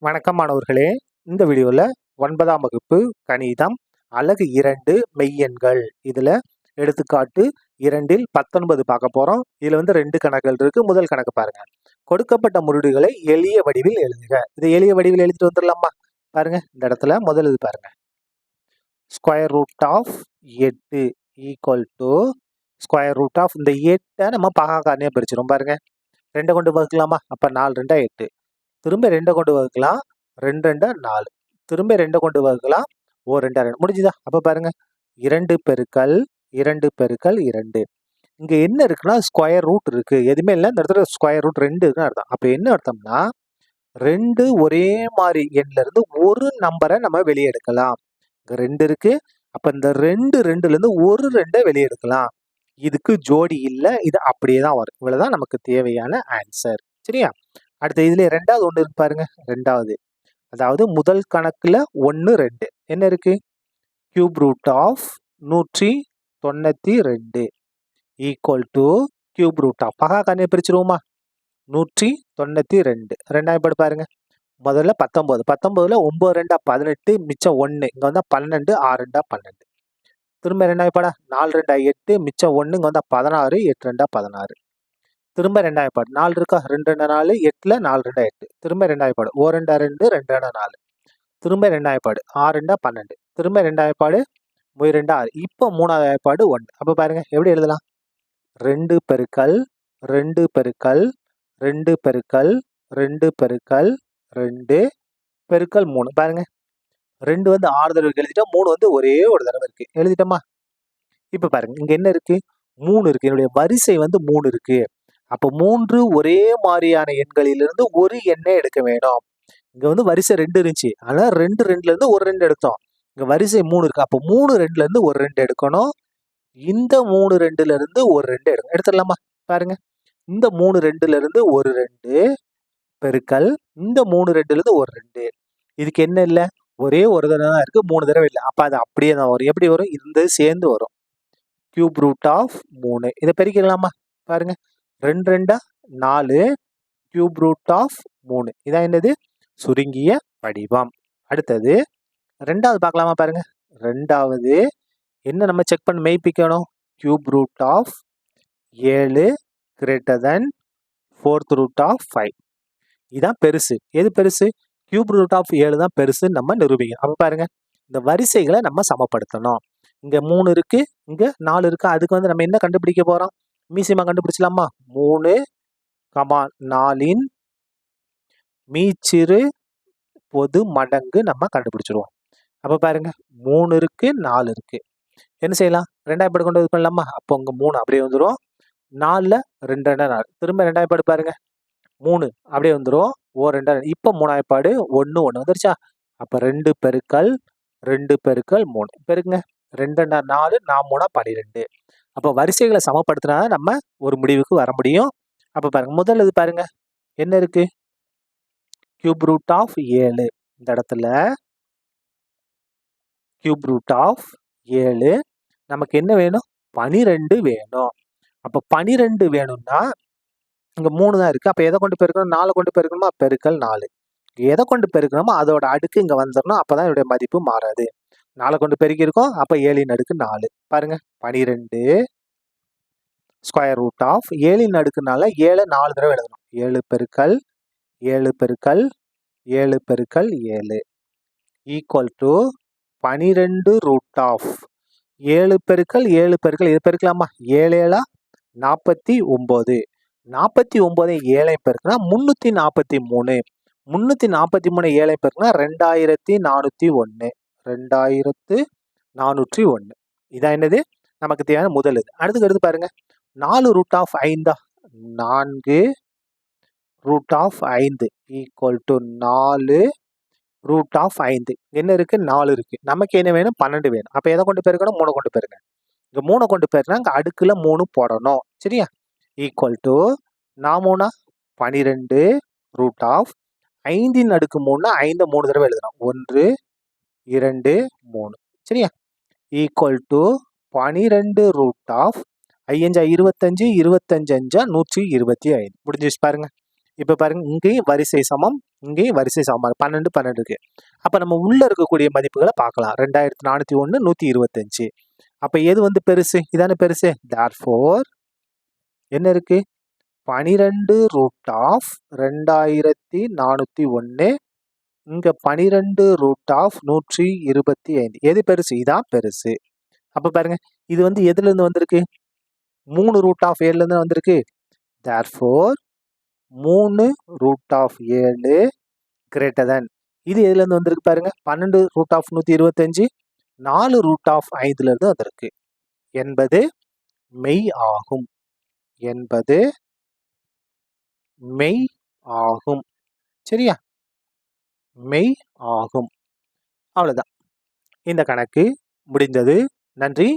வணக்கம் மாணவர்களே. இந்த வீடியோவில் 9ஆம் வகுப்பு கணிதம் அலகு 2 மெய்யெண்கள் இதில் எடுத்துக்காட்டு 2இல் 19 பார்க்க போகிறோம். இதில் வந்து 2 கணக்குகள் இருக்கு. முதல் கணக்கு பாருங்க. கொடுக்கப்பட்ட முருடுகளை எளிய வடிவில் எழுதுக. இதை எளிய வடிவில் எழுதிட்டு வந்துடலாமா? பாருங்க, இந்த இடத்துல முதல் இது பாருங்க. Square root of 8 equal to square root of இந்த 8 நம்ம பகாக்காரனே பிரிச்சிடும். பாருங்க, 2 கொண்டு வகுக்கலாமா? அப்போ 4 2 8. திரும்ப 2 கொண்டு வகுக்கலாம், 2 2 4. திரும்ப 2 கொண்டு வகுக்கலாம், 2 2 முடிஞ்சுதா? அப்போ பாருங்க, 2 பெருக்கல் 2 பெருக்கல் 2. இங்க என்ன இருக்குன்னா ஸ்கொயர் ரூட் இருக்கு, எதுவுமே இல்லை. இந்த இடத்துல ஸ்கொயர் ரூட் 2 இருக்குன்னு அர்த்தம். அப்போ என்ன அர்த்தம்னா 2 ஒரே மாதிரி எண்ல இருந்து ஒரு நம்பரை நம்ம வெளியே எடுக்கலாம். இங்க 2 இருக்கு, அப்ப இந்த 2 2ல இருந்து ஒரு 2 வெளியே எடுக்கலாம். இதுக்கு ஜோடி இல்லை, இது அப்படியே தான் வரும். இவ்வளவுதான் நமக்கு தேவையான ஆன்சர். சரியா? அடுத்த இதுல 2வது ஒன்று இருக்கு பாருங்க. 2வது, அதாவது முதல் கணக்குல 1 2 என்ன இருக்கு? Cube root of 192 equal to cube root of பகாக்காரனே பிரிச்சிருவோமா? 192. ரெண்டாவது படு பாருங்க. முதல்ல 19, 19ல 9 2 18, மிச்சம் 1, இங்க வந்தா 12, 6 2 12. திரும்ப ரெண்டாவது பாடா 4 2 8, மிச்சம் 1, இங்க வந்தா 16, 8 2 16. திரும்ப 2வது பாடு 4 இருக்கா? 2 2 4, 8ல 4 2 8. திரும்ப 2வது பாடு 1 2 2, 2 2 4. திரும்ப 2வது பாடு 6 2 12. திரும்ப 2வது பாடு 1 2 6. இப்போ 3வது பாடு 1. அப்ப பாருங்க எப்படி எழுதலாம்? 2 பெருக்கல் 2 பெருக்கல் 2 பெருக்கல் 2 பெருக்கல் 2 பெருக்கல் 3. பாருங்க, 2 வந்து 6 தடவை எழுதிட்டோம், 3 வந்து ஒரே ஒரு தடவை இருக்கு. எழுதிட்டோமா? இப்ப பாருங்க, இங்க என்ன இருக்கு? 3 இருக்கு. என்னுடைய வரிசை வந்து 3 இருக்கு. அப்போ 3 ஒரே மாதிரியான எண்களிலிருந்து ஒரு எண்ணை எடுக்க வேணும். இங்க வந்து வரிசை 2 இருந்துச்சு, ஆனா 2 2ல இருந்து ஒரு 2 எடுத்தோம். இங்க வரிசை 3 இருக்கு, அப்போ 3 2ல இருந்து ஒரு 2 எடுக்கணும். இந்த 3 2ல இருந்து ஒரு 2 எடுக்கணும். எடுத்துடலாமா? பாருங்க, இந்த 3 2ல இருந்து ஒரு 2 பெருக்கல் இந்த 3 2ல இருந்து ஒரு 2. இதுக்கு என்ன இல்லை? ஒரே ஒரு தடவை தான் இருக்கு, 3 தடவை இல்லை. அப்ப அது அப்படியே தான் வரும். எப்படி வரும்? இந்த சேர்ந்து வரும். Cube root of 3. இதை பெருக்கிடலாமா? பாருங்க, 2 2 4 கியூப் ரூட் ஆஃப் 3. இதான் என்னது? சுருங்கிய வடிவம். அடுத்தது 2வது பார்க்கலாமா? பாருங்க, 2வது என்ன நம்ம செக் பண்ணி மெய்ப்பிக்கணும்? Cube root of 7 greater than 4th root of 5. இதான் பெருசு. எது பெருசு? கியூப் ரூட் ஆஃப் 7 தான் பெருசு நம்ம நிரூபிக்கணும். அப்ப பாருங்க, இந்த வரிசைகளை நம்ம சமப்படுத்தணும். இங்க 3 இருக்கு, இங்க 4 இருக்கு. அதுக்கு வந்து நம்ம என்ன கண்டுபிடிக்க போறோம்? மீசியமா கண்டுபிடிச்சலாமா? 3, 4ன் மீச்சிறு பொது மடங்கு நம்ம கண்டுபிடிச்சிருவோம். அப்ப பாருங்க, 3 இருக்கு, 4 இருக்கு. என்ன செய்யலாம்? 2வது பாடு கொண்டு பண்ணலாமா? அப்போ உங்க 3 அப்படியே வந்துடும். 4ல 2 2 4. திரும்ப 2வது பாடு பாருங்க, 3 அப்படியே வந்துடும். 2 2. இப்போ 3வது பாடு 1 1 வந்துருச்சா? அப்ப 2 பெருக்கல் 2 பெருக்கல் 3 பெருக்குங்க. 2 2 4, 4 3 12. அப்போ வரிசைகளை சமப்படுத்தினா நம்ம ஒரு முடிவுக்கு வர முடியும். அப்ப பாருங்க, முதல் இது பாருங்க, என்ன இருக்கு? Cube root of 7. இந்த இடத்துல கியூப் ரூட் ஆஃப் 7 நமக்கு என்ன வேணும்? 12 வேணும். அப்ப 12 வேணும்னா இங்க 3 தான் இருக்கு. அப்ப எதை கொண்டு பெருக்கணும்? 4 கொண்டு பெருக்கணுமா? பெருக்கல் 4. எதை கொண்டு பெருக்கணுமோ அதோட அடுக்கு இங்க வந்துடணும். அப்பதான் இதோட மதிப்பு மாறாது. 4 கொண்டு பெருக்கி இருக்கோம், அப்ப 7ன் அடுக்கு 4. பாருங்க, 12 ஸ்கொயர் ரூட் ஆஃப் 7ன் அடுக்குனால 7 4 தடவை எழுதணும். 7 பெருக்கல் 7 பெருக்கல் 7 பெருக்கல் 7 ஈக்குவல் டு 12 ரூட் ஆஃப் 7 பெருக்கல் 7 பெருக்கல் இது பெருக்கலாமா? 7 7 49. 49 7 பெருக்குனா 343. 343 7 பெருக்குனா 2401. 2401. இதான் என்னது? நமக்கு தேவையான முதல் இது. அடுத்து பாருங்க, 4 root of 5. 4 root of 5 equal to 4 root of 5. என்ன இருக்கு? 4 இருக்கு. நமக்கு என்ன வேணும்? 12 வேணும். அப்ப எதை கொண்டு பெருக்கணும்? 3 கொண்டு பெருங்க. இங்க 3 கொண்டு பெருக்கினா இங்க அடுக்குல 3 போடணும். சரியா? ஈக்குவல் டு 4 12 ரூட் ஆஃப் 5ன் அடுக்கு 3, 5 3 தடவை எழுதணும். 1 2 3. சரியா? Equal to 12 root of 5 25 25 125. முடிஞ்சிச்சு பாருங்க. இப்போ பாருங்க, இங்கேயும் வரிசை சமம், இங்கேயும் வரிசை சமம். 12 12 இருக்கு. அப்போ நம்ம உள்ள இருக்கக்கூடிய மதிப்புகளை பார்க்கலாம். 2401 125. அப்போ எது வந்து பெருசு? இதானே பெருசு. தேர்ஃபோர் என்ன இருக்கு? 12 ரூட் ஆஃப் 2401. இங்க 12 ரூட் ஆஃப் 125. எது பெருசு? இதான் பெருசு. அப்ப பாருங்க, இது வந்து எதுல இருந்து வந்திருக்கு? 3 ரூட் ஆஃப் 7ல இருந்து வந்திருக்கு. Therefore 3 root of 7 greater than. இது எதுல இருந்து வந்திருக்கு பாருங்க? 12 ரூட் ஆஃப் 125 4 ரூட் ஆஃப் 5ல இருந்து வந்திருக்கு என்பது மெய் ஆகும். என்பது மெய் ஆகும். சரியா? மெய் ஆகும். அவ்வளவுதான். இந்த கணக்கு முடிந்தது. நன்றி.